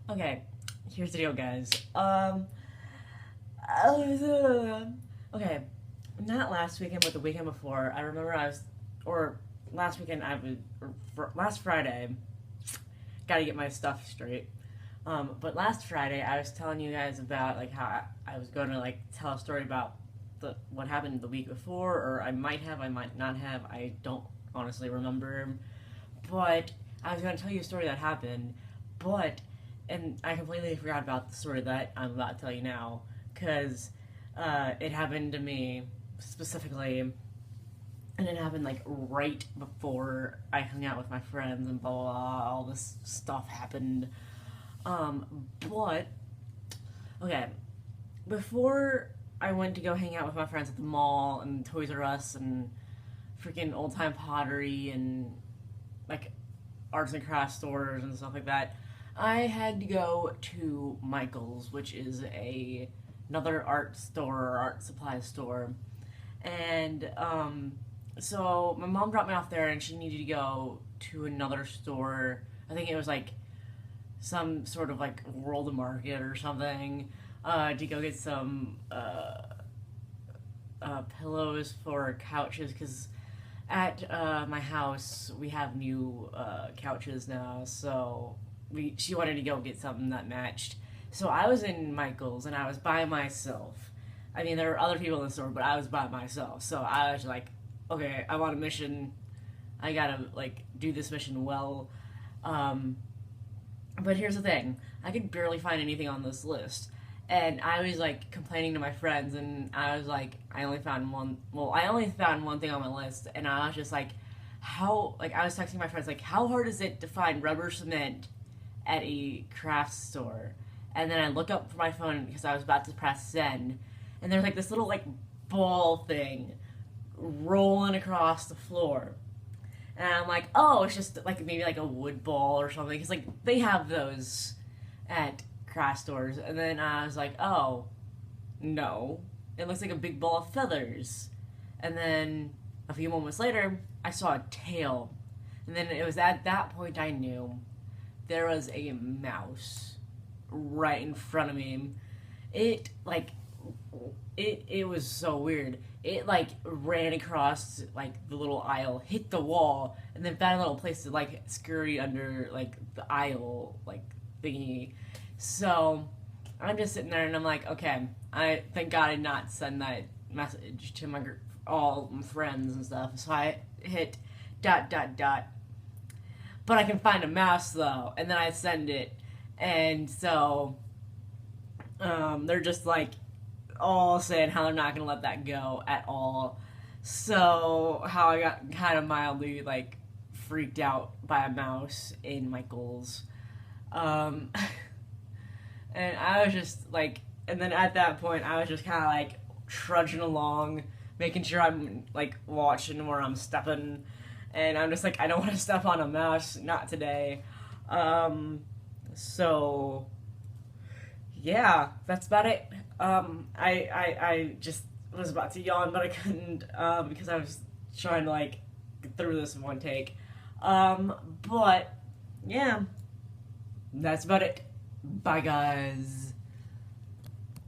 Okay, here's the deal, guys. Okay, not last weekend, but the weekend before. I remember or last weekend last Friday. Got to get my stuff straight. But last Friday, I was telling you guys about like how I was going to like tell a story about what happened the week before, or I might not have. I don't honestly remember, but I was going to tell you a story that happened, but and I completely forgot about the story that I'm about to tell you now because it happened to me specifically, and it happened like right before I hung out with my friends and blah blah blah. All this stuff happened. But okay, before I went to go hang out with my friends at the mall and Toys R Us and freaking old time pottery and like arts and crafts stores and stuff like that, I had to go to Michael's, which is another art store or art supply store, and so my mom dropped me off there, and she needed to go to another store. I think it was like some sort of like World Market or something, to go get some pillows for couches because at my house we have new couches now, so she wanted to go get something that matched. So I was in Michael's and I was by myself. I mean, there were other people in the store, but I was by myself. So I was like, okay, I'm on a mission. I gotta like do this mission well. Um, but here's the thing: I could barely find anything on this list, and I was like complaining to my friends, and I was like, I only found one. Well, I only found one thing on my list, and I was just like, how? Like I was texting my friends, like, how hard is it to find rubber cement at a craft store? And then I look up for my phone because I was about to press send, and there's like this little like ball thing rolling across the floor. And I'm like, oh, it's just like maybe like a wood ball or something. Because like they have those at craft stores. And then I was like, oh, no. It looks like a big ball of feathers. And then a few moments later, I saw a tail. And then it was at that point I knew there was a mouse right in front of me. It like it was so weird. It like ran across like the little aisle, hit the wall, and then found a little place to like scurry under like the aisle like thingy. So I'm just sitting there and I'm like, okay, I thank God I did not send that message to all my friends and stuff. So I hit dot dot dot. But I can find a mouse though, and then I send it, and so they're just like all saying how they're not gonna let that go at all. So how I got kind of mildly like freaked out by a mouse in Michael's, um, and I was just like, and then at that point I was just kind of like trudging along, making sure I'm like watching where I'm stepping, and I'm just like I don't want to step on a mouse, not today. So yeah, that's about it. I just was about to yawn, but I couldn't because I was trying to like get through this in one take. But yeah, that's about it. Bye, guys.